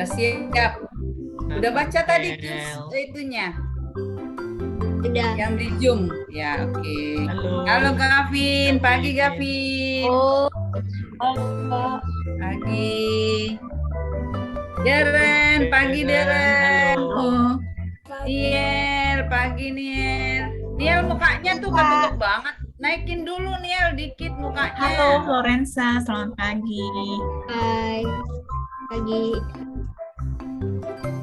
Udah siap. Udah baca tadi itunya. Udah. Yang di Zoom. Ya, oke. Halo. Halo Gavin, pagi Gavin. Oh. Pagi. Deren, pagi Deren. Halo. Niel, pagi Niel. Niel mukanya tuh ketutup banget. Naikin dulu Niel dikit mukanya. Halo Florensa, selamat pagi. Hai. Pagi.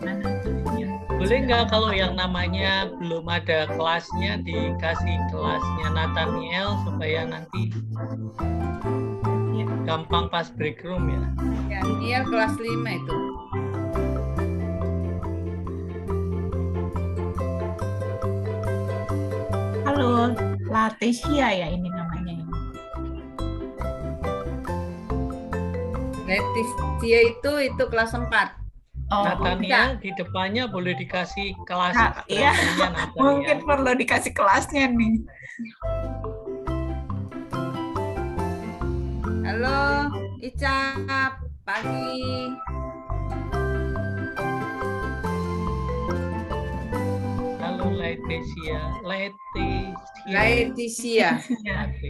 Mana tuh? Boleh nggak kalau yang namanya belum ada kelasnya dikasih kelasnya Nathaniel supaya nanti gampang pas break room ya. Ya, Niel kelas 5 itu. Halo, Latesia ya ini namanya. Leticia itu kelas 4. Oh, Nathaniel di depannya boleh dikasih kelas iya. Nathaniel. Mungkin perlu dikasih kelasnya nih. Halo, Icap, pagi. Halo Leticia. Leticia.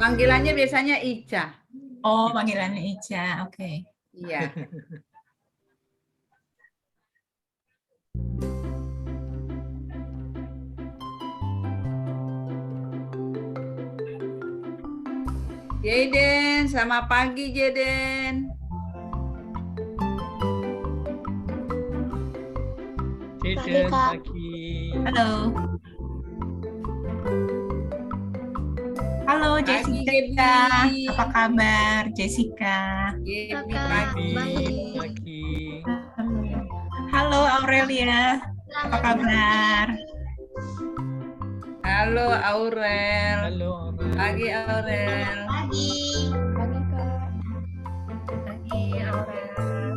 Panggilannya biasanya Ica. Oh, panggilannya Ica. Oke. Iya. Jaden, selamat pagi Jaden. Jaden, Kak. pagi. Halo. Halo Pagi, Jessica. Gaby. Apa kabar Jessica? Gaby, Kakak, pagi. Pagi. Halo Aurelia. Apa kabar? Halo Aurel. Halo Aurel. Pagi Aurel. Pagi. Pagi Kak. Pagi Aurel.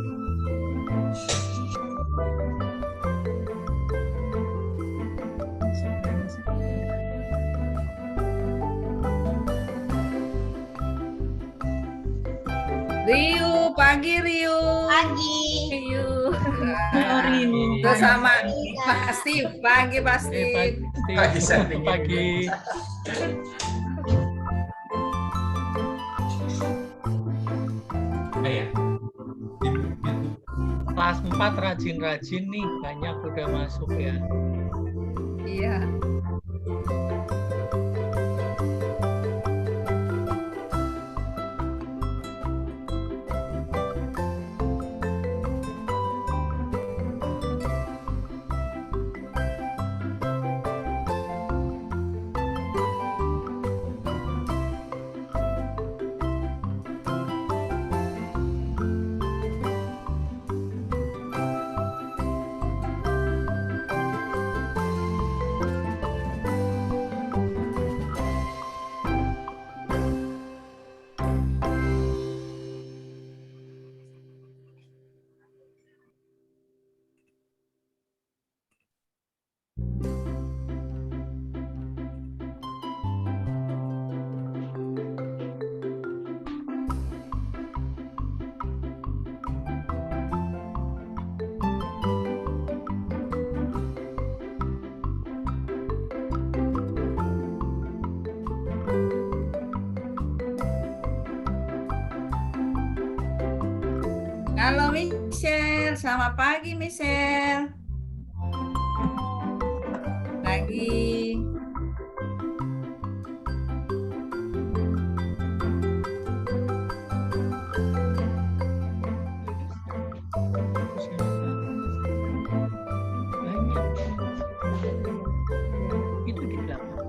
Riu, pagi Riu. Pagi. Riu. Halo Rio. Itu sama pasti pagi pasti. Pagi. Kelas 4 rajin-rajin nih, banyak udah masuk ya. Iya. Halo Michelle, selamat pagi Michelle. Pagi. Banyak. Itu di belakang.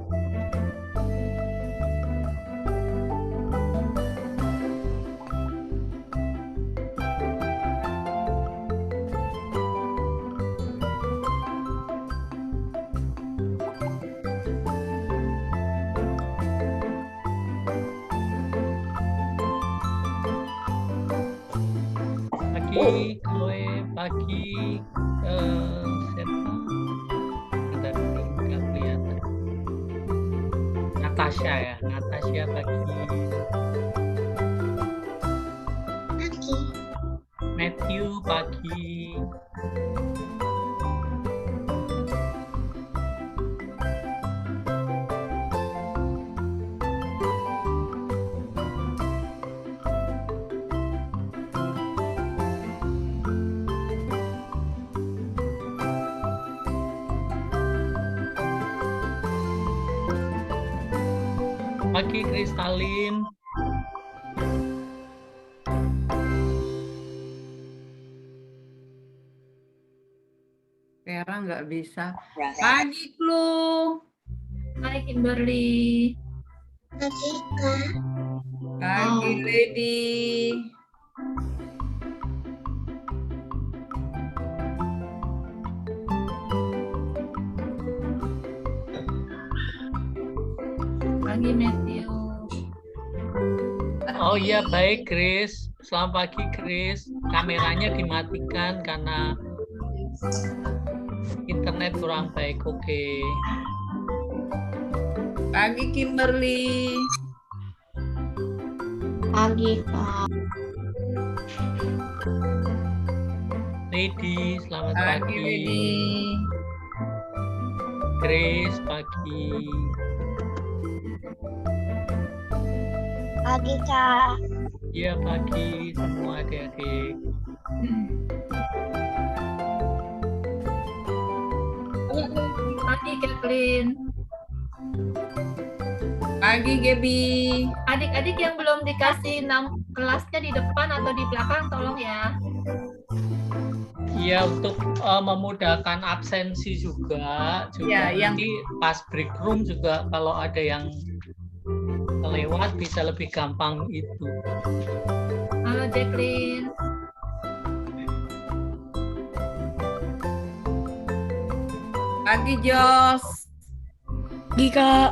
Pagi, Chloe, pagi, siapa? Bentar, ini nggak kelihatan. Natasha ya, Natasha pagi. Pagi. Matthew Matthew pagi. Pagi Kristalin. Vera nggak bisa. Pagi Clue. Hai Kimberly. Pagi Kak. Pagi Oh. Lady. Pagi Matthew. Oh iya, baik Chris. Selamat pagi Chris. Kameranya dimatikan karena internet kurang baik. Oke. Pagi Kimberly. Pagi Kak. Lady, selamat Pagi pagi. Lady. Chris, pagi. Pagi Kak. Iya, pagi semua adik-adik. Pagi Kathleen. Pagi Gaby. Adik-adik yang belum dikasih kelasnya di depan atau di belakang tolong ya. Iya, untuk memudahkan absensi juga Ya, yang- nanti pas break room juga kalau ada yang lewat bisa lebih gampang itu. Halo Jacqueline. Pagi Jos. Pagi Kak.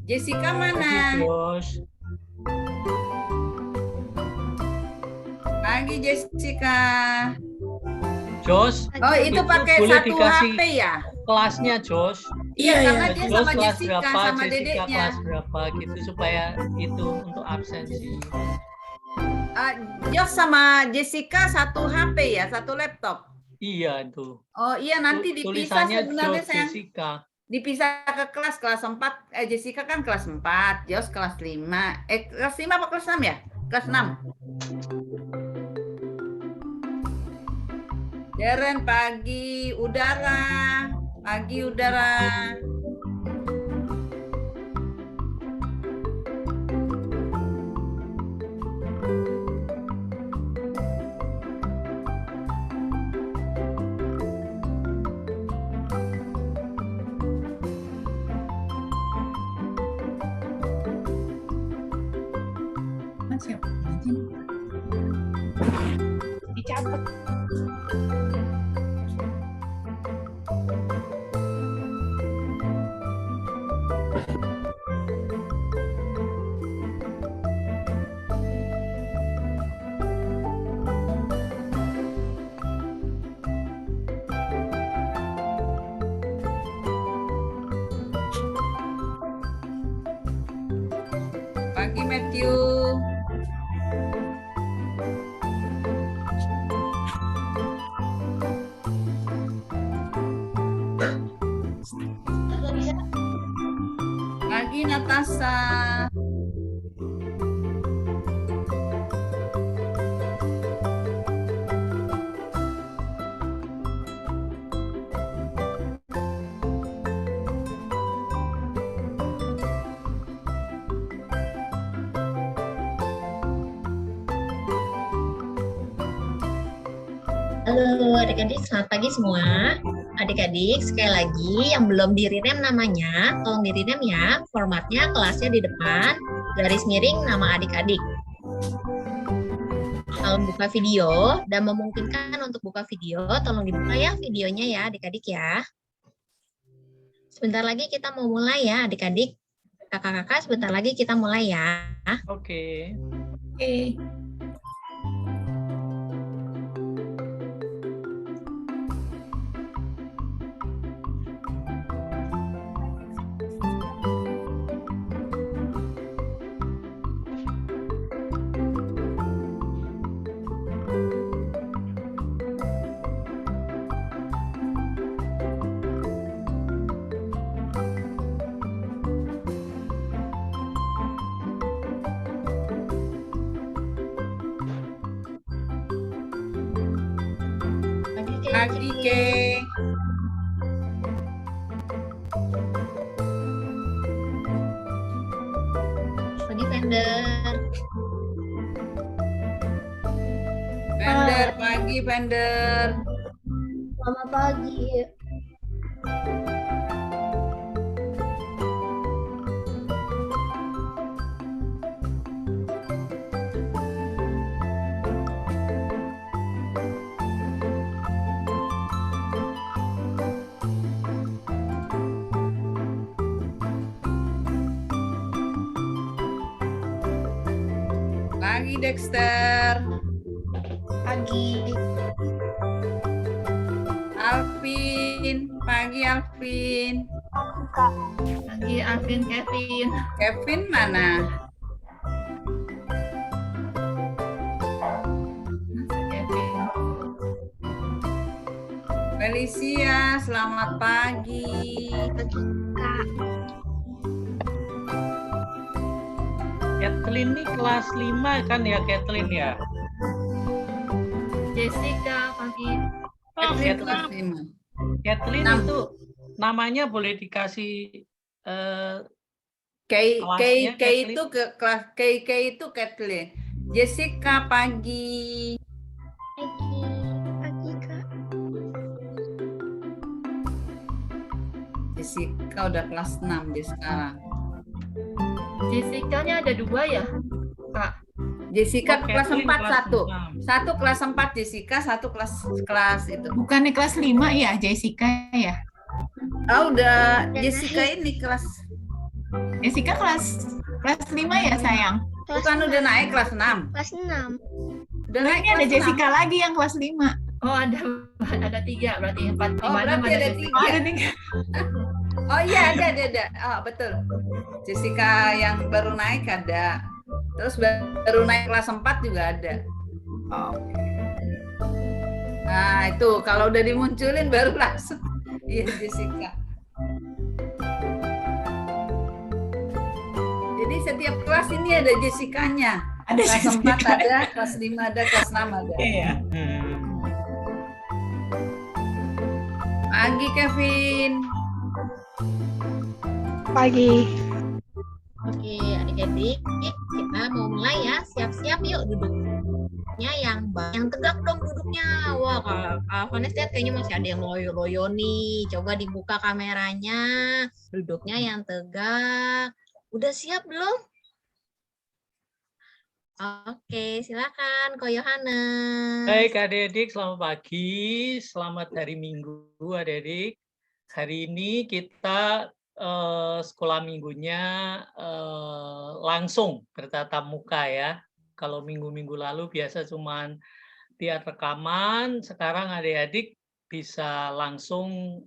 Jessica Pagi, mana? Josh. Pagi Jessica. Josh, Oh itu pakai boleh satu dikasih HP ya? kelasnya Josh. Iya, karena dia Josh sama kelas Jessica berapa, sama Jessica dedeknya. kelas berapa gitu supaya itu untuk absensi. Jos sama Jessica satu HP ya, satu laptop. Iya itu. Oh iya nanti dipisah Tulisannya sebenarnya Josh sayang. Jessica. Dipisah ke kelas 4. Jessica kan kelas 4, Jos kelas 5. Kelas 5 apa kelas 6 ya? Kelas 6. Darren pagi udara. Pagi udara. Siapa? Dicatat. Pagi Matthew. Pagi Natasha. Halo adik-adik, selamat pagi semua. Adik-adik, sekali lagi yang belum di-rename namanya, tolong di-rename ya. Formatnya kelasnya di depan, garis miring nama adik-adik. Kalau buka video dan memungkinkan untuk buka video, tolong dibuka ya videonya ya adik-adik ya. Sebentar lagi kita mau mulai ya adik-adik. Kakak-kakak, sebentar lagi kita mulai ya. Oke. Oke. Pagi, Kay. Pagi Fender. Pender, pagi, Pender. Selamat pagi. Pagi, Dexter. Pagi. Alvin, pagi, Alvin. Kak. Pagi Alvin, Kevin. Kevin mana? Kevin. Felicia, selamat pagi. Kak. Kathleen nih kelas 5 kan ya, Kathleen ya? Jessica, pagi. Oh, Kathleen kelas Kathleen, 5. Kathleen 6. itu namanya boleh dikasih Kay kelasnya, Kathleen? itu ke kelas Kay itu Kathleen. Jessica pagi. Pagi. Pagi, Kak. Jessica udah kelas 6 dia sekarang. Jessica-nya ada 2 ya, Kak? Jessica Oh, kelas Kathleen 4 kelas satu. 6. Satu kelas 4 Jessica, satu kelas itu. Bukannya kelas 5 ya, Jessica ya? Oh, udah Udah Jessica ini kelas Jessica kelas 5 ya, sayang? bukan udah naik kelas 6. Kelas 6. Udah Nah, naik ini ada kelas Jessica lagi yang kelas 5. Oh, ada 3 berarti 4 6. Oh, berarti ada 3. Oh, ada 3. Oh iya ada. Oh, betul. Jessica yang baru naik ada. Terus baru naik kelas 4 juga ada. Oh. Nah, itu kalau udah dimunculin baru langsung. Iya, Jessica. Jadi setiap kelas ini ada Jessica-nya. Ada Kelas 4 Jessica. ada, kelas 5 ada, kelas 6 ada. Iya. Pagi, Kevin. Pagi. Oke, adik-adik, kita mau mulai ya. Siap-siap yuk duduknya yang tegak dong duduknya. Wah, Kak Vanessa lihat kayaknya masih ada yang loyo-loyo nih. Coba dibuka kameranya. Duduknya yang tegak. Udah siap belum? Oke, silakan Ko Yohanes. Baik adik-adik, selamat pagi, selamat hari Minggu adik-adik. Hari ini kita sekolah minggunya langsung bertatap muka ya. Kalau minggu-minggu lalu biasa cuman lihat rekaman, sekarang adik-adik bisa langsung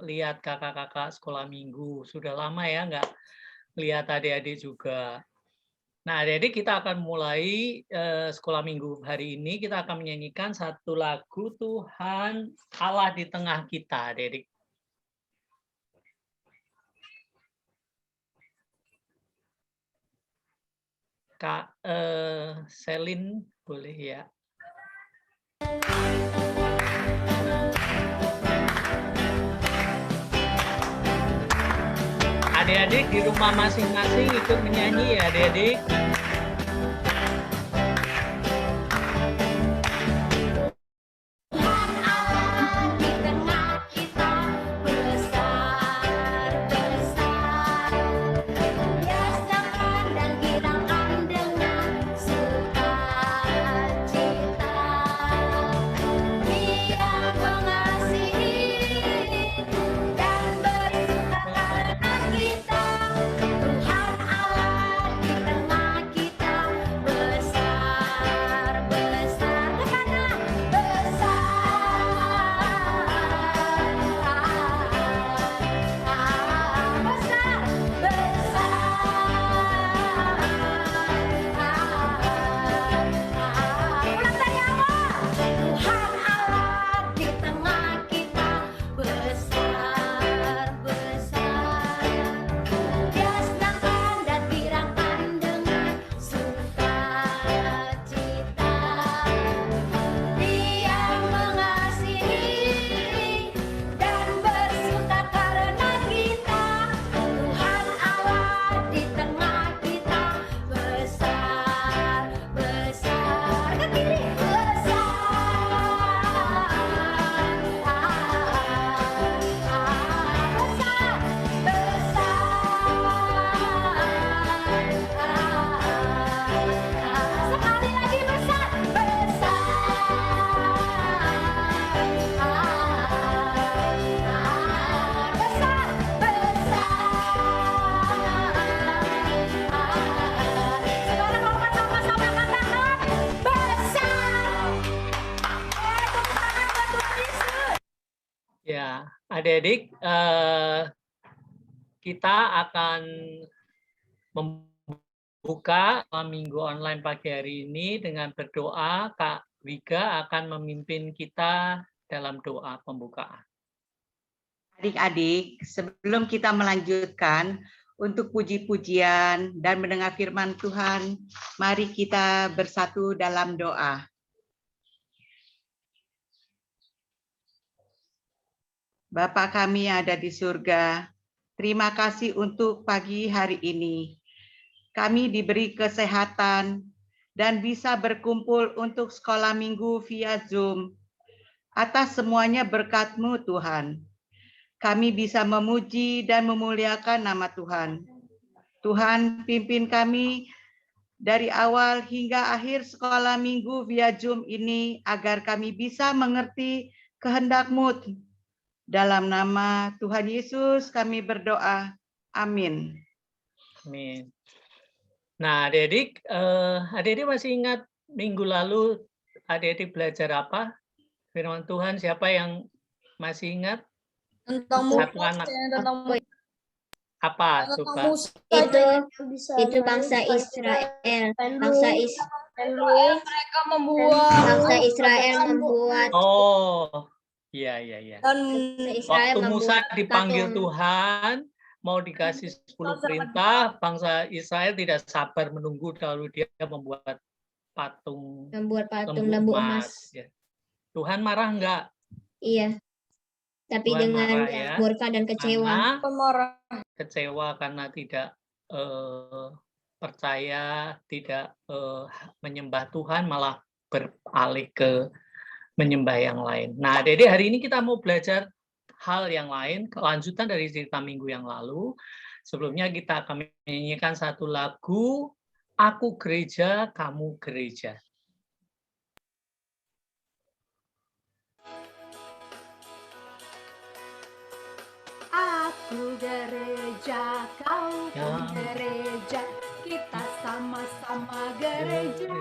lihat kakak-kakak sekolah minggu. Sudah lama ya nggak lihat adik-adik juga. Nah, adik-adik kita akan mulai sekolah minggu hari ini. Kita akan menyanyikan satu lagu Tuhan Allah di tengah kita, adik-adik. Kak Selin boleh ya. Adik-adik di rumah masing-masing ikut menyanyi ya adik-adik. Tuhan Allah di tengah kita. Adik-adik, kita akan membuka minggu online pagi hari ini dengan berdoa. Kak Wiga akan memimpin kita dalam doa pembukaan. Adik-adik, sebelum kita melanjutkan untuk puji-pujian dan mendengar firman Tuhan, mari kita bersatu dalam doa. Bapa kami yang ada di surga, terima kasih untuk pagi hari ini. Kami diberi kesehatan dan bisa berkumpul untuk sekolah minggu via Zoom. Atas semuanya berkat-Mu Tuhan. Kami bisa memuji dan memuliakan nama Tuhan. Tuhan pimpin kami dari awal hingga akhir sekolah minggu via Zoom ini agar kami bisa mengerti kehendak-Mu. Dalam nama Tuhan Yesus kami berdoa. Amin. Amin. Nah, adik-adik, adik-adik masih ingat minggu lalu adik-adik belajar apa? Firman Tuhan, siapa yang masih ingat? Tentang Satu anak. Apa? Coba. Itu bangsa Israel. Bangsa mereka membuat membuat Oh, iya. dan Israel Waktu Musa membuat dipanggil patung. Tuhan, mau dikasih 10 perintah, bangsa Israel tidak sabar menunggu, lalu dia membuat patung lembu emas. Ya. Tuhan marah enggak? Iya. Tapi Tuhan dengan marah, ya. murka dan kecewa. Karena pemarah. kecewa karena tidak percaya, tidak menyembah Tuhan, malah beralih ke menyembah yang lain. Nah, jadi hari ini kita mau belajar hal yang lain, kelanjutan dari cerita minggu yang lalu. Sebelumnya kita akan menyanyikan satu lagu, Aku Gereja, Kamu Gereja. Aku gereja, kau pun gereja, kita sama-sama gereja.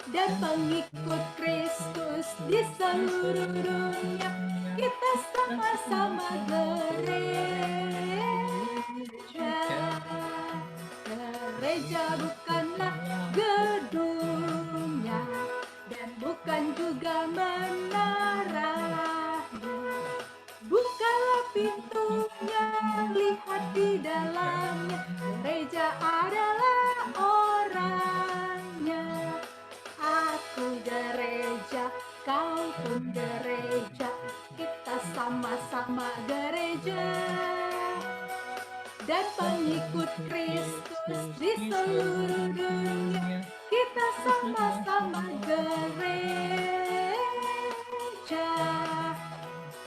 Dan pengikut Kristus di seluruh dunia, kita sama-sama gereja. Gereja bukanlah gedungnya, dan bukan juga menaranya. Bukalah pintunya, lihat di dalamnya, gereja adalah orangnya. Aku gereja, kau pun gereja, kita sama-sama gereja. Dan pengikut Kristus di seluruh dunia, kita sama-sama gereja.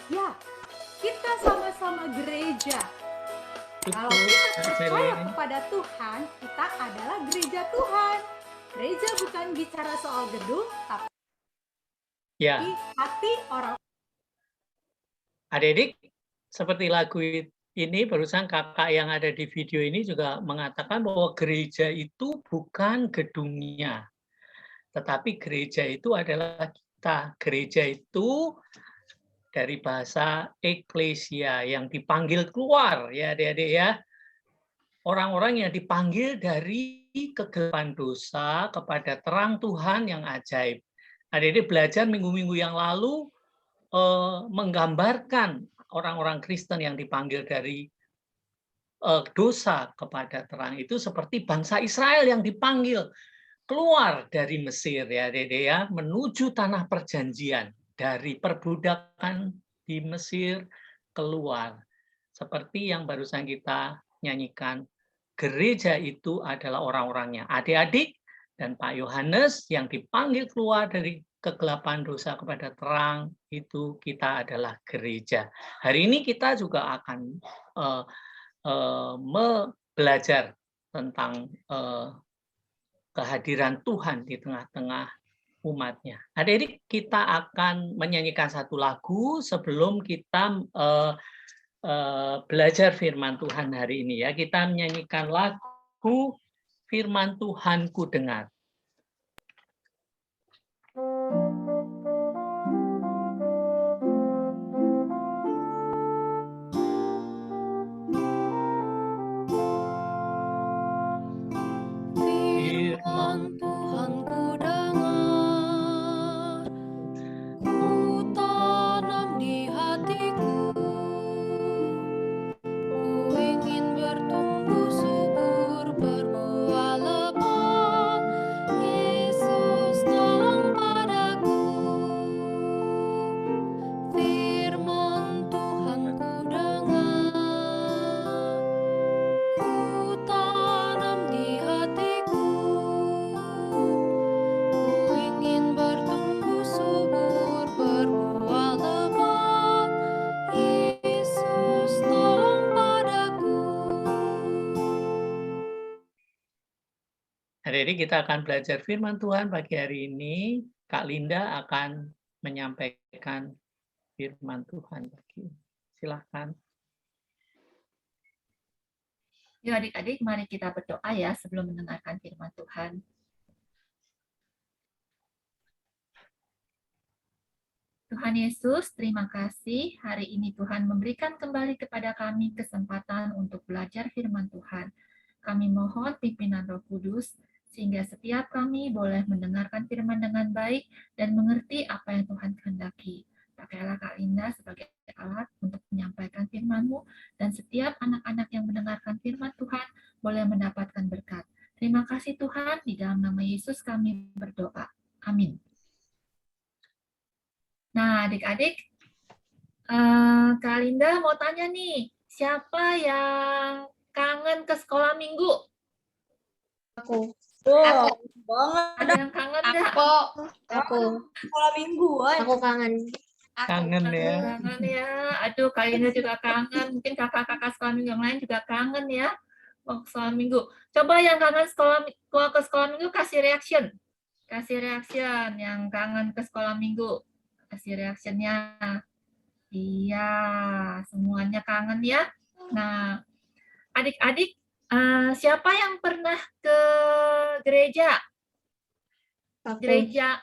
Ya, kita sama-sama gereja. Kalau kita percaya kepada Tuhan, kita adalah gereja Tuhan. Gereja bukan bicara soal gedung, tapi hati orang. Adik-adik, seperti lagu ini, barusan kakak yang ada di video ini juga mengatakan bahwa gereja itu bukan gedungnya, tetapi gereja itu adalah kita. Gereja itu dari bahasa eklesia, yang dipanggil keluar, ya adik-adik ya. Orang-orang yang dipanggil dari kegelapan dosa kepada terang Tuhan yang ajaib. Adik-adik belajar minggu-minggu yang lalu menggambarkan orang-orang Kristen yang dipanggil dari dosa kepada terang itu seperti bangsa Israel yang dipanggil keluar dari Mesir, ya adik-adik ya, menuju tanah perjanjian. Dari perbudakan di Mesir keluar. Seperti yang barusan kita nyanyikan, gereja itu adalah orang-orangnya. Adik-adik dan Pak Yohanes yang dipanggil keluar dari kegelapan dosa kepada terang, itu kita adalah gereja. Hari ini kita juga akan belajar tentang kehadiran Tuhan di tengah-tengah umatnya. Adik-adik, kita akan menyanyikan satu lagu sebelum kita belajar firman Tuhan hari ini ya. Kita menyanyikan lagu Firman Tuhan Ku Dengar. Adik-adik, kita akan belajar firman Tuhan pagi hari ini. Kak Linda akan menyampaikan firman Tuhan pagi ini. Silakan. Yuk adik-adik, mari kita berdoa ya sebelum mendengarkan firman Tuhan. Tuhan Yesus, terima kasih hari ini Tuhan memberikan kembali kepada kami kesempatan untuk belajar firman Tuhan. Kami mohon pimpinan Roh Kudus, sehingga setiap kami boleh mendengarkan firman dengan baik dan mengerti apa yang Tuhan kehendaki. Pakailah Kak Linda sebagai alat untuk menyampaikan firman-Mu, dan setiap anak-anak yang mendengarkan firman Tuhan boleh mendapatkan berkat. Terima kasih Tuhan, di dalam nama Yesus kami berdoa. Amin. Nah, adik-adik, Kak Linda mau tanya nih, siapa yang kangen ke sekolah minggu? Aku. Aku. Banget. Ada yang kangen nggak? Aku Sekolah mingguan. aku kangen. Kangen ya. Kangen ya. Aduh, Kak Linda juga kangen. Mungkin kakak-kakak sekolah minggu yang lain juga kangen ya. Mau ke sekolah minggu. Coba yang kangen ke sekolah minggu kasih reaction. Kasih reaction yang kangen ke sekolah minggu. Kasih reactionnya. Iya, semuanya kangen ya. Nah, adik-adik, siapa yang pernah ke gereja? Gereja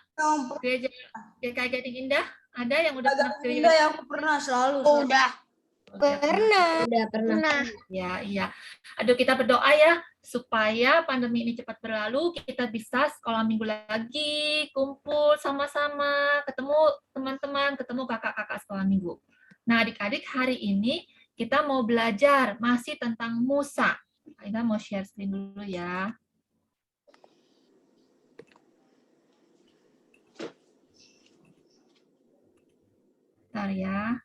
GKI Gading Indah? Ada yang udah pernah ke gereja? yang aku pernah selalu. Udah. Pernah. Udah pernah. Ya, iya. Aduh, kita berdoa ya supaya pandemi ini cepat berlalu, kita bisa sekolah minggu lagi, kumpul sama-sama, ketemu teman-teman, ketemu kakak-kakak sekolah minggu. Nah, adik-adik, hari ini kita mau belajar masih tentang Musa. Kita mau share screen dulu ya. Bentar ya.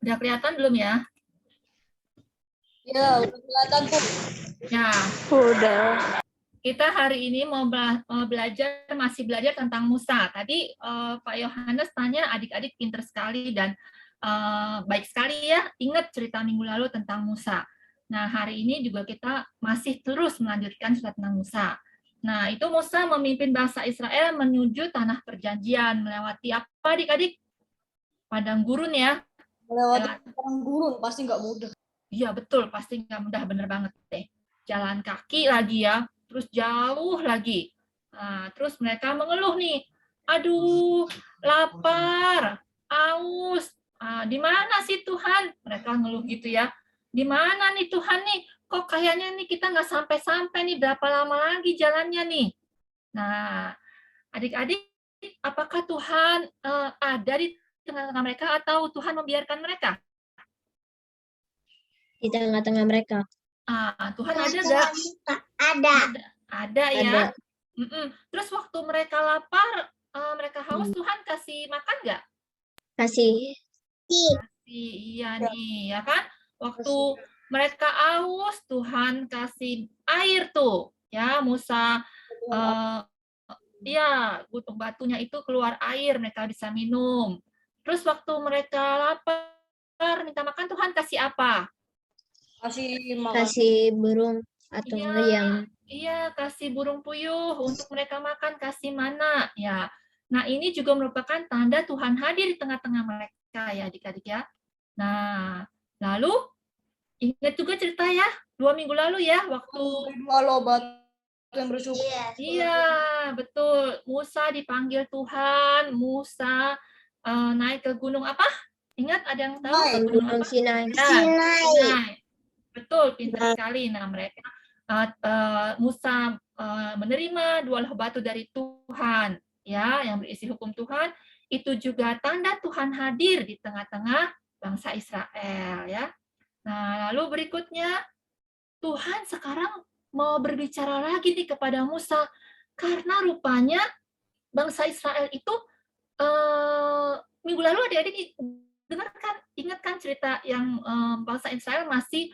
Udah kelihatan belum ya? Ya, udah kelihatan tuh. Ya. Udah. Kita hari ini mau masih belajar tentang Musa. Tadi Pak Yohanes tanya, adik-adik pinter sekali dan baik sekali ya, ingat cerita minggu lalu tentang Musa. Nah, hari ini juga kita masih terus melanjutkan cerita tentang Musa. Nah, itu Musa memimpin bangsa Israel menuju tanah perjanjian, melewati apa adik-adik? Padang gurun ya. Melewati padang gurun pasti nggak mudah. Iya, betul, pasti nggak mudah, bener banget deh. Jalan kaki lagi ya, terus jauh lagi. Nah, terus mereka mengeluh nih, aduh, lapar, aus, di mana sih Tuhan? Mereka ngeluh gitu ya. Di mana nih Tuhan nih? Kok kayaknya nih kita nggak sampai-sampai nih, berapa lama lagi jalannya nih? Nah, adik-adik, apakah Tuhan ada di tengah-tengah mereka atau Tuhan membiarkan mereka? Di tengah-tengah mereka. Tuhan ada nggak? Ada. Ada ya. Ada. Terus waktu mereka lapar, mereka haus, Tuhan kasih makan nggak? Kasih. Kasih, iya nih, ya kan? Waktu mereka haus, Tuhan kasih air tuh, ya Musa. Ya, gunung batunya itu keluar air, mereka bisa minum. Terus waktu mereka lapar, minta makan, Tuhan kasih apa? Kasih burung atau yang Iya, kasih burung puyuh untuk mereka makan, kasih mana ya. Nah, ini juga merupakan tanda Tuhan hadir di tengah-tengah mereka ya adik-adik ya. Nah, lalu ingat juga cerita ya 2 minggu lalu ya waktu yang bersyukur. Iya, betul. Musa dipanggil Tuhan, Musa naik ke gunung apa? Ingat ada yang tahu? Gunung Sinai. Sinai. Betul, pintar sekali. Nah, mereka Musa menerima 2 loh batu dari Tuhan, ya, yang berisi hukum Tuhan. Itu juga tanda Tuhan hadir di tengah-tengah bangsa Israel, ya. Nah, lalu berikutnya Tuhan sekarang mau berbicara lagi nih kepada Musa karena rupanya bangsa Israel itu minggu lalu adik-adik dengarkan, ingatkan cerita yang bangsa Israel masih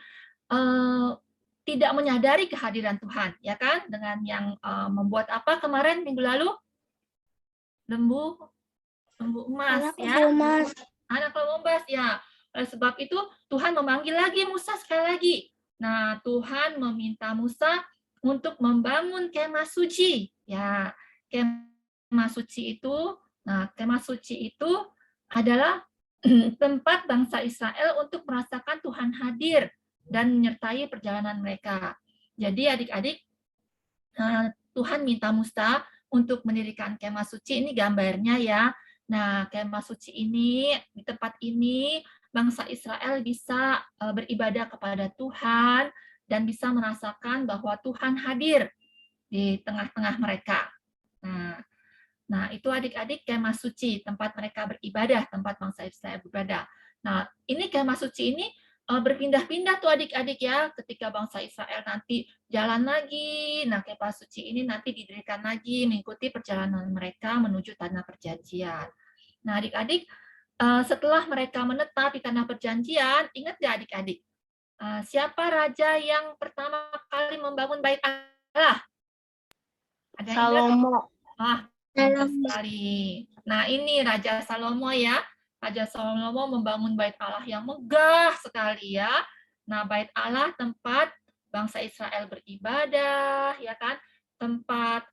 tidak menyadari kehadiran Tuhan, ya kan? Dengan yang membuat apa kemarin minggu lalu? Lembu emas, ya. Anak lembu emas, ya. Oleh sebab itu Tuhan memanggil lagi Musa sekali lagi. Nah, Tuhan meminta Musa untuk membangun kemah suci, ya. Kemah suci itu adalah tempat bangsa Israel untuk merasakan Tuhan hadir dan menyertai perjalanan mereka. Jadi adik-adik, Tuhan minta Musa untuk mendirikan kemah suci, ini gambarnya ya. Nah, kemah suci ini, di tempat ini, bangsa Israel bisa beribadah kepada Tuhan dan bisa merasakan bahwa Tuhan hadir di tengah-tengah mereka. Nah, itu adik-adik kemah suci, tempat mereka beribadah, tempat bangsa Israel beribadah. Nah, ini kemah suci ini berpindah-pindah tuh adik-adik ya, ketika bangsa Israel nanti jalan lagi, nah kemah suci ini nanti didirikan lagi, mengikuti perjalanan mereka menuju tanah perjanjian. Nah adik-adik, setelah mereka menetap di tanah perjanjian, ingat nggak adik-adik, siapa raja yang pertama kali membangun bait Allah? Ada yang ingat? Salomo. Betul sekali. Nah ini Raja Salomo ya. Raja Salomo membangun bait Allah yang megah sekali ya. Nah, bait Allah tempat bangsa Israel beribadah, ya kan? Tempat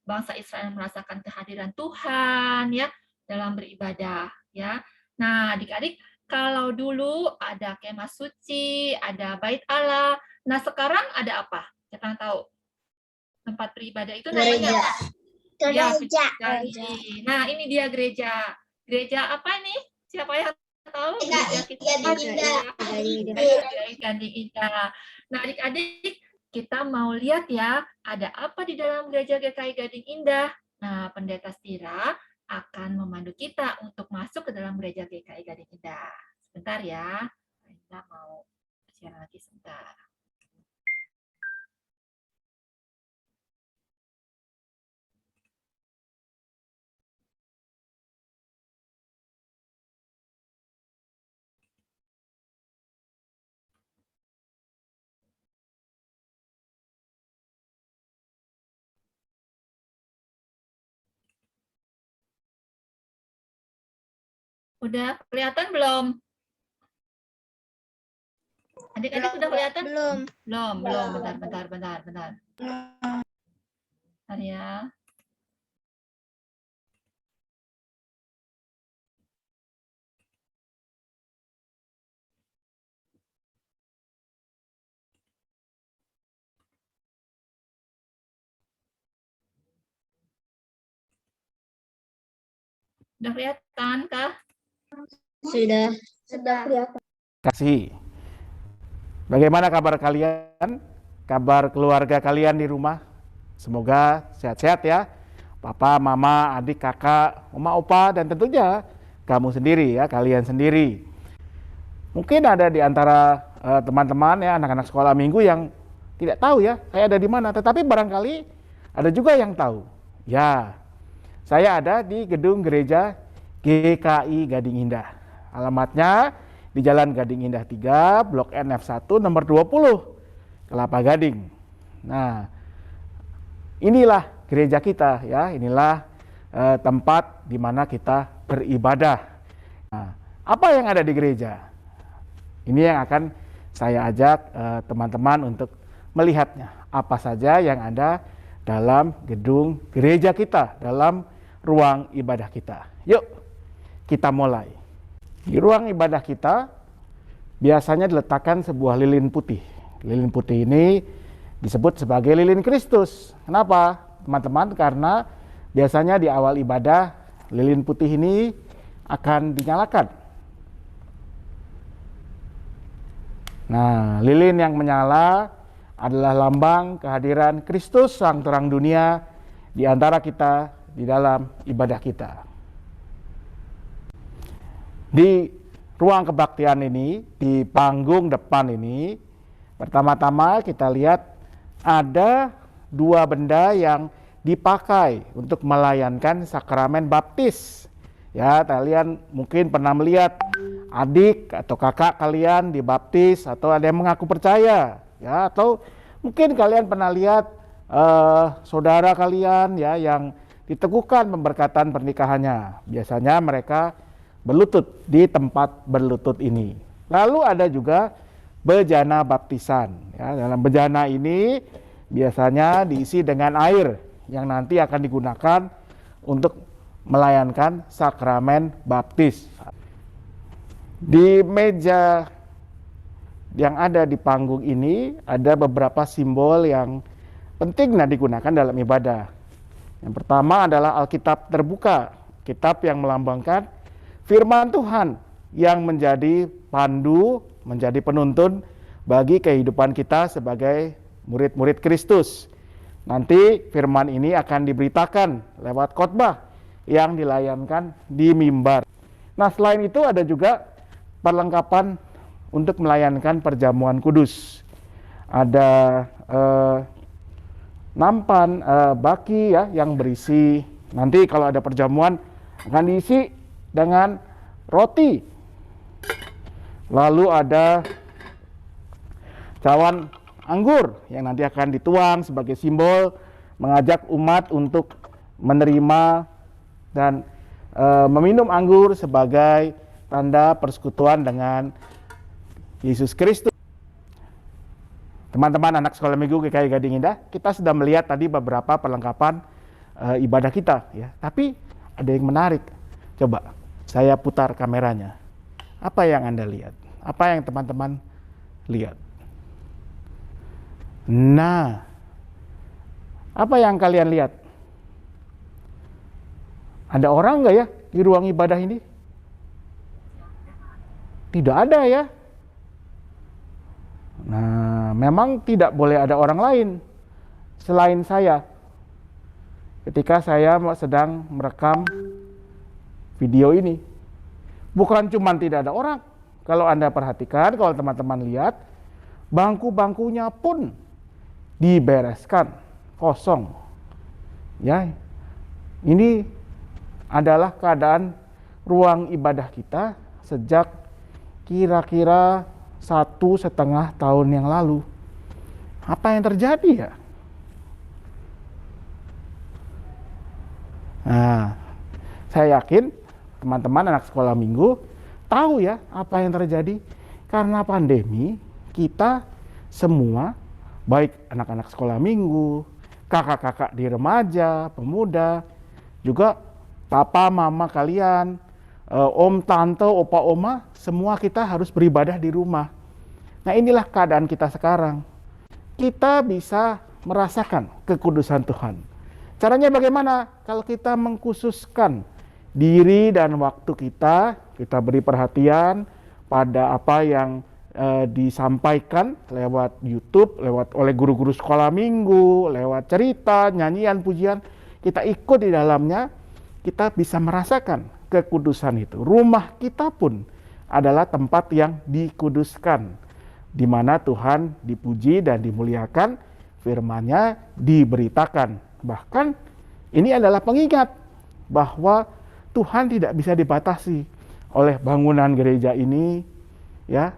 bangsa Israel merasakan kehadiran Tuhan ya dalam beribadah ya. Nah, adik-adik, kalau dulu ada kemah suci, ada bait Allah. Nah, sekarang ada apa? Siapa yang tahu? Tempat beribadah itu namanya apa? Ya, gereja. Nah, ini dia gereja. Gereja apa nih? Siapa yang tahu? Gereja Gading Indah. Nah, adik-adik, kita mau lihat ya, ada apa di dalam gereja GKI Gading Indah. Nah, Pendeta Stira akan memandu kita untuk masuk ke dalam gereja GKI Gading Indah. Sebentar ya, kita mau share lagi sebentar. Udah kelihatan belum? Adik-adik udah kelihatan? Belum. Bentar. Bentar ya. Udah kelihatan kah? Sudah kelihatan. Kasih. Bagaimana kabar kalian? Kabar keluarga kalian di rumah? Semoga sehat-sehat ya. Papa, mama, adik, kakak, oma, opa, dan tentunya kamu sendiri ya, kalian sendiri. Mungkin ada di antara teman-teman ya, anak-anak sekolah minggu yang tidak tahu ya, saya ada di mana. Tetapi barangkali ada juga yang tahu. Ya, saya ada di gedung gereja GKI Gading Indah. Alamatnya di Jalan Gading Indah 3, Blok NF1 nomor 20, Kelapa Gading. Nah, inilah gereja kita ya, inilah tempat di mana kita beribadah. Nah, apa yang ada di gereja? Ini yang akan saya ajak teman-teman untuk melihatnya. Apa saja yang ada dalam gedung gereja kita, dalam ruang ibadah kita. Yuk, kita mulai. Di ruang ibadah kita biasanya diletakkan sebuah lilin putih. Lilin putih ini disebut sebagai lilin Kristus. Kenapa, teman-teman? Karena biasanya di awal ibadah lilin putih ini akan dinyalakan. Nah, lilin yang menyala adalah lambang kehadiran Kristus, sang terang dunia di antara kita di dalam ibadah kita. Di ruang kebaktian ini, di panggung depan ini, pertama-tama kita lihat ada dua benda yang dipakai untuk melayankan sakramen baptis. Ya, kalian mungkin pernah melihat adik atau kakak kalian dibaptis atau ada yang mengaku percaya. ya, atau mungkin kalian pernah lihat saudara kalian ya yang diteguhkan pemberkatan pernikahannya. Biasanya mereka berlutut di tempat berlutut ini. Lalu ada juga bejana baptisan. Ya, dalam bejana ini biasanya diisi dengan air yang nanti akan digunakan untuk melayankan sakramen baptis. Di meja yang ada di panggung ini ada beberapa simbol yang penting digunakan dalam ibadah. Yang pertama adalah Alkitab terbuka, kitab yang melambangkan firman Tuhan yang menjadi pandu, menjadi penuntun bagi kehidupan kita sebagai murid-murid Kristus. Nanti firman ini akan diberitakan lewat khotbah yang dilayankan di mimbar. Nah, selain itu ada juga perlengkapan untuk melayankan perjamuan kudus. Ada nampan, baki ya yang berisi, nanti kalau ada perjamuan akan diisi dengan roti. Lalu ada cawan anggur yang nanti akan dituang sebagai simbol mengajak umat untuk menerima dan meminum anggur sebagai tanda persekutuan dengan Yesus Kristus. Teman-teman anak sekolah minggu GKI Gading Indah, kita sudah melihat tadi beberapa perlengkapan ibadah kita ya. Tapi ada yang menarik. Coba saya putar kameranya. Apa yang Anda lihat? Apa yang teman-teman lihat? Nah, apa yang kalian lihat? Ada orang nggak ya di ruang ibadah ini? Tidak ada ya. Nah, memang tidak boleh ada orang lain selain saya. Ketika saya sedang merekam video ini, bukan cuma tidak ada orang. Kalau Anda perhatikan, kalau teman-teman lihat, bangku-bangkunya pun dibereskan, kosong. Ya, ini adalah keadaan ruang ibadah kita sejak kira-kira 1,5 tahun yang lalu. Apa yang terjadi ya? Nah, saya yakin teman-teman anak sekolah minggu tahu ya apa yang terjadi. Karena pandemi, kita semua, baik anak-anak sekolah minggu, kakak-kakak di remaja, pemuda, juga papa, mama kalian, om, tante, opa, oma, semua kita harus beribadah di rumah. Nah, inilah keadaan kita sekarang. Kita bisa merasakan kekudusan Tuhan. Caranya bagaimana? Kalau kita mengkhususkan diri dan waktu kita beri perhatian pada apa yang disampaikan lewat YouTube, oleh guru-guru sekolah minggu, lewat cerita, nyanyian, pujian, kita ikut di dalamnya, kita bisa merasakan kekudusan itu. Rumah kita pun adalah tempat yang dikuduskan, di mana Tuhan dipuji dan dimuliakan, firman-Nya diberitakan. Bahkan ini adalah pengingat bahwa Tuhan tidak bisa dibatasi oleh bangunan gereja ini, ya.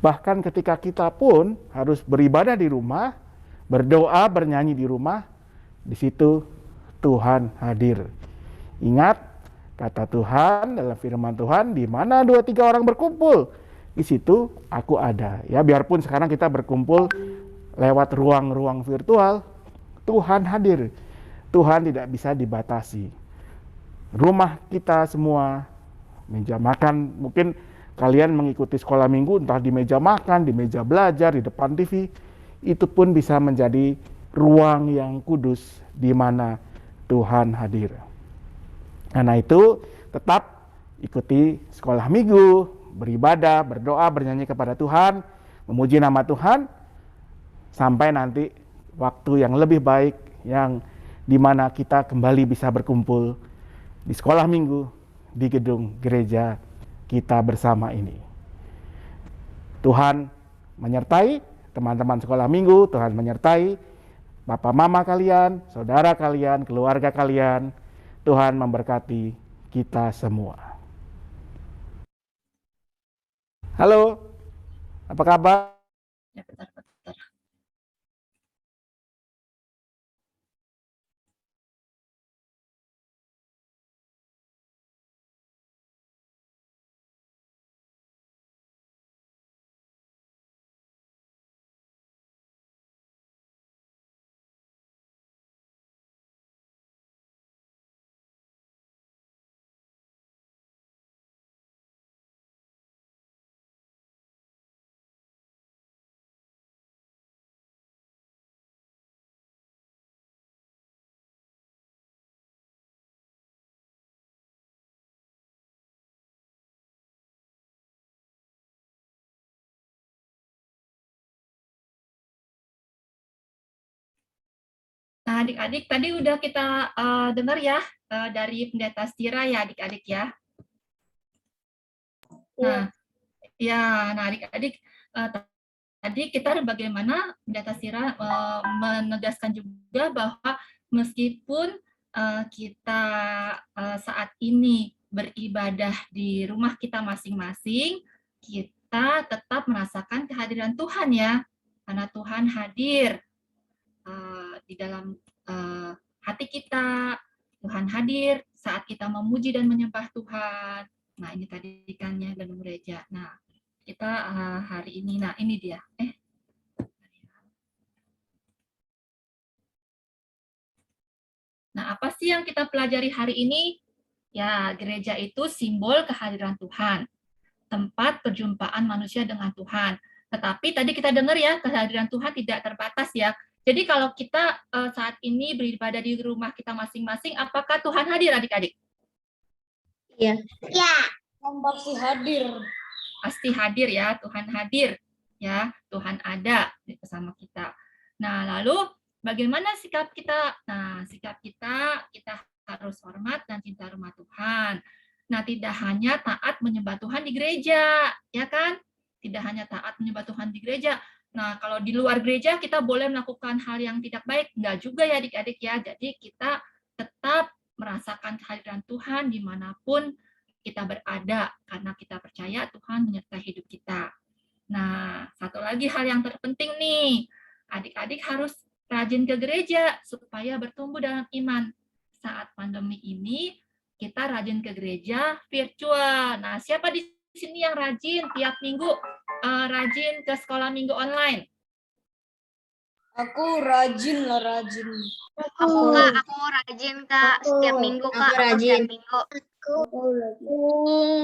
Bahkan ketika kita pun harus beribadah di rumah, berdoa, bernyanyi di rumah, di situ Tuhan hadir. Ingat kata Tuhan dalam firman Tuhan, di mana 2-3 orang berkumpul, di situ aku ada. Ya, biarpun sekarang kita berkumpul lewat ruang-ruang virtual, Tuhan hadir. Tuhan tidak bisa dibatasi. Rumah kita semua, meja makan, mungkin kalian mengikuti sekolah minggu entah di meja makan, di meja belajar, di depan TV, itu pun bisa menjadi ruang yang kudus di mana Tuhan hadir. Karena itu tetap ikuti sekolah minggu, beribadah, berdoa, bernyanyi kepada Tuhan, memuji nama Tuhan, sampai nanti waktu yang lebih baik, yang dimana kita kembali bisa berkumpul di sekolah minggu, di gedung gereja kita bersama ini. Tuhan menyertai teman-teman sekolah minggu, Tuhan menyertai Bapak Mama kalian, saudara kalian, keluarga kalian. Tuhan memberkati kita semua. Halo, apa kabar? Ya, bentar. Nah, adik-adik tadi udah kita dengar ya dari Pendeta Stira ya adik-adik ya. Nah, adik-adik tadi kita bagaimana Pendeta Stira menegaskan juga bahwa meskipun kita saat ini beribadah di rumah kita masing-masing, kita tetap merasakan kehadiran Tuhan ya, karena Tuhan hadir di dalam hati kita. Tuhan hadir saat kita memuji dan menyembah Tuhan. Nah, ini tadi ikannya dalam gereja. Nah, kita hari ini, nah ini dia. Nah, apa sih yang kita pelajari hari ini? Ya, gereja itu simbol kehadiran Tuhan, tempat perjumpaan manusia dengan Tuhan. Tetapi tadi kita dengar ya, kehadiran Tuhan tidak terbatas ya. Jadi kalau kita saat ini beribadah di rumah kita masing-masing, apakah Tuhan hadir adik-adik? Iya. Ya. Pasti hadir. Pasti hadir ya, Tuhan hadir ya, Tuhan ada bersama kita. Nah, lalu bagaimana sikap kita? Nah, sikap kita harus hormat dan cinta rumah Tuhan. Nah, tidak hanya taat menyembah Tuhan di gereja, ya kan? Tidak hanya taat menyembah Tuhan di gereja. Nah, kalau di luar gereja kita boleh melakukan hal yang tidak baik, enggak juga ya adik-adik ya. Jadi kita tetap merasakan kehadiran Tuhan dimanapun kita berada, karena kita percaya Tuhan menyertai hidup kita. Nah, satu lagi hal yang terpenting nih, adik-adik harus rajin ke gereja supaya bertumbuh dalam iman. Saat pandemi ini, kita rajin ke gereja virtual. Nah, siapa di sini yang rajin tiap minggu rajin ke sekolah minggu online? Aku rajin. Aku rajin Kak, setiap minggu Kak. Aku rajin.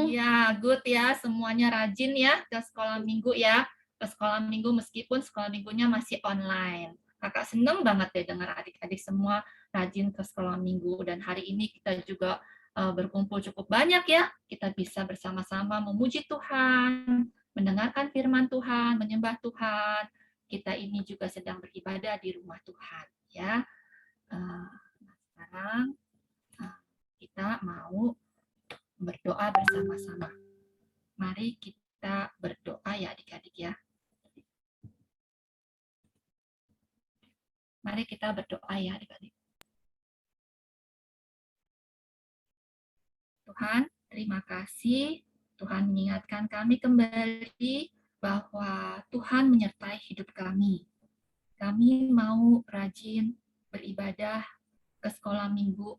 Ya, good ya, semuanya rajin ya ke sekolah minggu ya. Ke sekolah minggu meskipun sekolah minggunya masih online. Kakak seneng banget deh dengar adik-adik semua rajin ke sekolah minggu. Dan hari ini kita juga berkumpul cukup banyak ya. Kita bisa bersama-sama memuji Tuhan, mendengarkan firman Tuhan, menyembah Tuhan. Kita ini juga sedang beribadah di rumah Tuhan ya. Sekarang kita mau berdoa bersama-sama. Mari kita berdoa ya adik-adik ya. Mari kita berdoa ya adik-adik. Tuhan, terima kasih. Tuhan mengingatkan kami kembali bahwa Tuhan menyertai hidup kami. Kami mau rajin beribadah ke sekolah minggu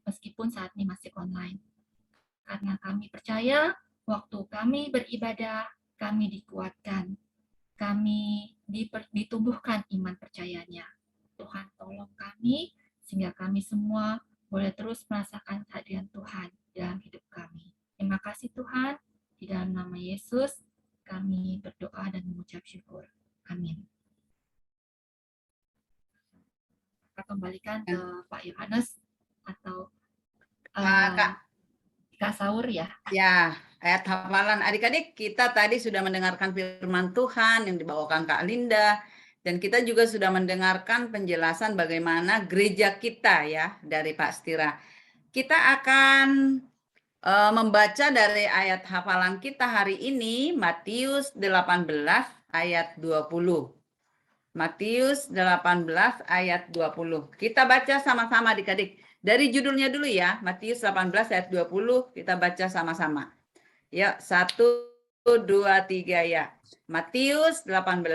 meskipun saat ini masih online. Karena kami percaya waktu kami beribadah, kami dikuatkan. Kami ditumbuhkan iman percayanya. Tuhan tolong kami sehingga kami semua boleh terus merasakan kehadiran Tuhan dalam hidup kami. Terima kasih Tuhan. Di dalam nama Yesus kami berdoa dan mengucap syukur. Amin. Kita kembalikan ke Pak Yohanes atau Kak Saur ya. Ya, ayat hafalan adik-adik, kita tadi sudah mendengarkan firman Tuhan yang dibawakan Kak Linda, dan kita juga sudah mendengarkan penjelasan bagaimana gereja kita ya dari Pak Stira. Kita akan membaca dari ayat hafalan kita hari ini, Matius 18 ayat 20. Matius 18 ayat 20. Kita baca sama-sama adik-adik. Dari judulnya dulu ya, Matius 18 ayat 20, kita baca sama-sama. Ya, 1, 2, 3 ya. Matius 18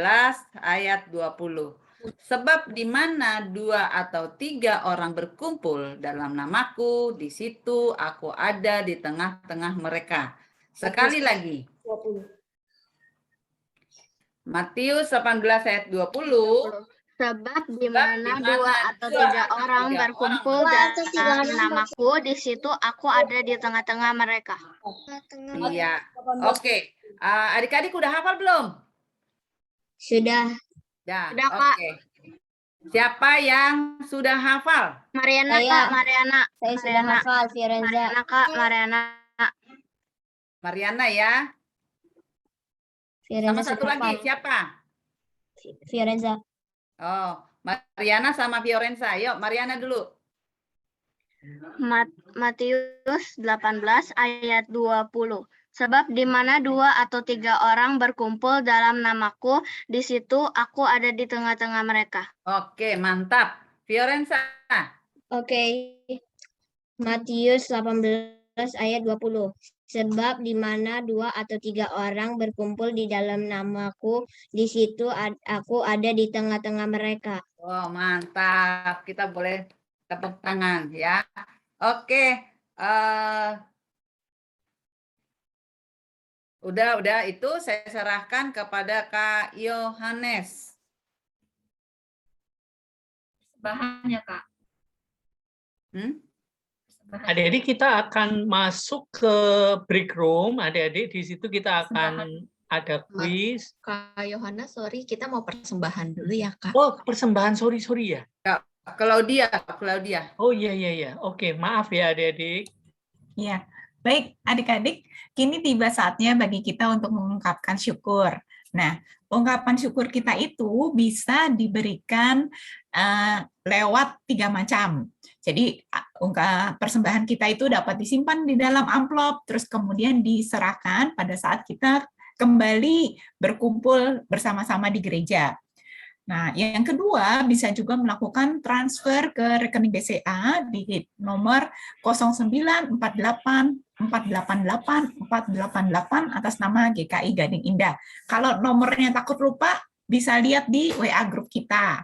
ayat 20. Sebab di mana 2 atau 3 orang berkumpul dalam namaku, di situ aku ada di tengah-tengah mereka. Sekali lagi. 20. Matius 18 ayat 20. Sebab di mana 2 atau 3 orang berkumpul dalam namaku, di situ aku ada di tengah-tengah mereka. Iya. Oke. Adik-adik udah hafal belum? Sudah. Ya. Sudah, Kak. Oke. Siapa yang sudah hafal? Mariana, Saya. Kak, Mariana. Saya sudah Mariana. hafal, Fiorenza. Mariana, Kak, Mariana. Mariana ya. Fiorenza Sama satu sudah lagi hafal. siapa? Fiorenza. Oh, Mariana sama Fiorenza. Yuk, Mariana dulu. Matius 18 ayat 20. Sebab di mana 2 atau 3 orang berkumpul dalam namaku, di situ aku ada di tengah-tengah mereka. Oke, mantap. Fiorenza. Oke. Matius 18 ayat 20. Sebab di mana 2 atau 3 orang berkumpul di dalam namaku, di situ aku ada di tengah-tengah mereka. Oh, mantap. Kita boleh tepuk tangan ya. Oke. Udah itu saya serahkan kepada Kak Yohanes. Bahannya, Kak. Adik-adik kita akan masuk ke break room. Adik-adik di situ kita akan ada quiz. Kak Yohana, sorry, kita mau persembahan dulu ya, Kak. Oh, persembahan, sorry ya. Claudia. Oh iya. Oke, maaf ya adik-adik. Ya, baik adik-adik, kini tiba saatnya bagi kita untuk mengungkapkan syukur. Nah, ungkapan syukur kita itu bisa diberikan lewat 3 macam. Jadi persembahan kita itu dapat disimpan di dalam amplop, terus kemudian diserahkan pada saat kita kembali berkumpul bersama-sama di gereja. Nah, yang kedua bisa juga melakukan transfer ke rekening BCA di nomor 0948488488 atas nama GKI Gading Indah. Kalau nomornya takut lupa, bisa lihat di WA grup kita.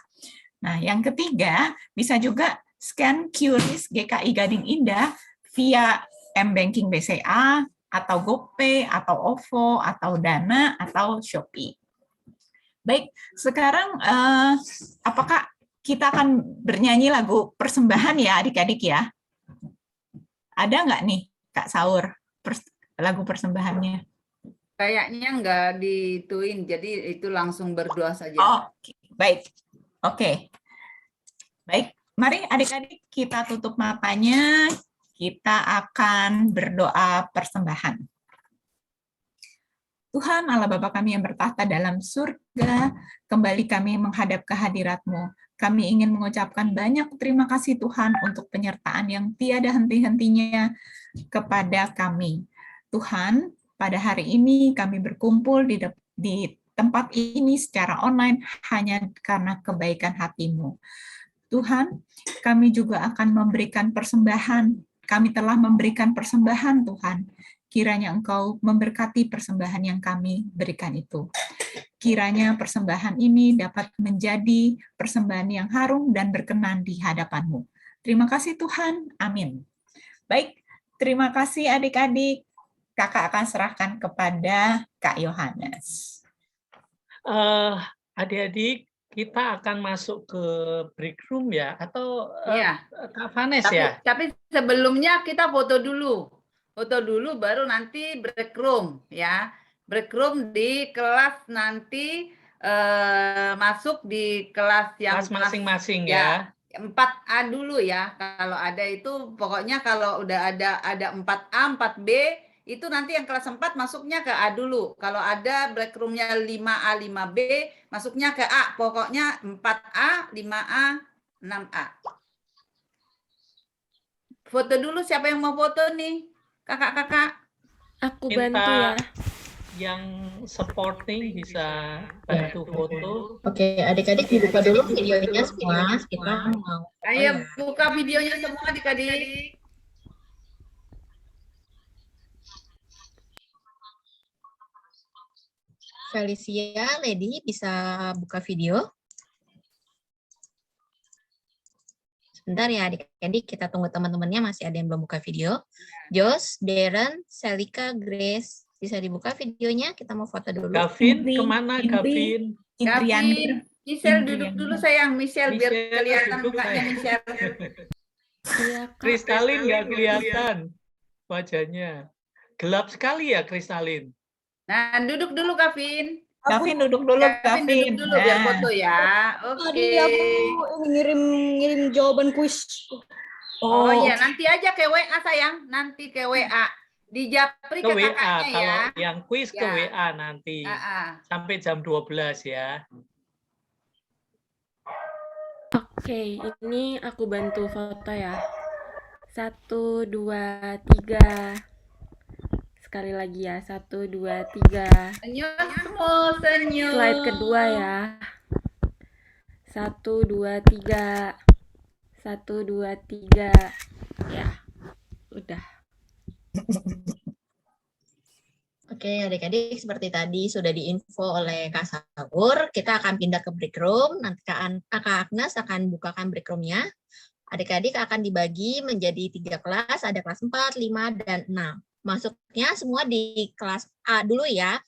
Nah, yang ketiga bisa juga scan QRIS GKI Gading Indah via M-Banking BCA, atau GoPay, atau OVO, atau Dana, atau Shopee. Baik, sekarang apakah kita akan bernyanyi lagu persembahan ya adik-adik ya? Ada nggak nih Kak Saur lagu persembahannya? Kayaknya nggak dituin, jadi itu langsung berdoa saja. Oke, baik. Oke. Baik, mari adik-adik kita tutup matanya, kita akan berdoa persembahan. Tuhan Allah Bapa kami yang bertahta dalam surga, kembali kami menghadap kehadirat-Mu. Kami ingin mengucapkan banyak terima kasih Tuhan untuk penyertaan yang tiada henti-hentinya kepada kami. Tuhan, pada hari ini kami berkumpul di tempat ini secara online hanya karena kebaikan hati-Mu. Tuhan, kami juga akan memberikan persembahan. Kami telah memberikan persembahan Tuhan. Kiranya Engkau memberkati persembahan yang kami berikan itu. Kiranya persembahan ini dapat menjadi persembahan yang harum dan berkenan di hadapan-Mu. Terima kasih Tuhan. Amin. Baik, terima kasih adik-adik. Kakak akan serahkan kepada Kak Yohanes. Adik-adik, kita akan masuk ke break room ya? Atau Kak Vanes ya? Tapi sebelumnya kita foto dulu baru nanti break room ya. Break room di kelas nanti masuk di kelas yang masing-masing ya. 4A dulu ya. Kalau ada itu pokoknya kalau udah ada 4A, 4B itu nanti yang kelas 4 masuknya ke A dulu. Kalau ada break roomnya 5A, 5B masuknya ke A. Pokoknya 4A, 5A, 6A. Foto dulu, siapa yang mau foto nih? Kakak-kakak. Aku bantu ya. Yang supporting bisa bantu foto. Oke, adik-adik dibuka dulu videonya semua. Kita mau. Ayo buka videonya semua adik-adik. Felicia, Lady bisa buka video. Sebentar ya adik-adik, kita tunggu teman-temannya, masih ada yang belum buka video. Jos, Darren, Selika, Grace, bisa dibuka videonya? Kita mau foto dulu. Gavin, Indri, kemana Gavin? Gavin, Michelle duduk dulu sayang, Michelle biar kelihatan mukanya Michelle. Iya, Kak. Kristalin nggak kelihatan wajahnya. Gelap sekali ya Kristalin. Nah, duduk dulu Gavin. Gavin duduk dulu, Gavin Gavin. duduk dulu biar Nah. foto ya. Oke. Tadi aku ngirim jawaban kuis. Oh iya, oke. nanti aja ke WA sayang, nanti ke WA. Di Japri Ke ke WA, kakaknya ya. kalau yang kuis ke Ya. WA nanti. Sampai jam 12 ya. Oke, ini aku bantu foto ya. 1, 2, 3. Sekali lagi ya, 1, 2, 3. Senyum semua, senyum. Slide kedua ya. 1, 2, 3. 1, 2, 3. Ya, udah. Oke, adik-adik, seperti tadi sudah diinfo oleh Kak Saur, kita akan pindah ke break room. Nanti Kak Agnes akan bukakan break room-nya. Adik-adik akan dibagi menjadi 3 kelas, ada kelas 4, 5, dan 6. Masuknya semua di kelas A dulu ya.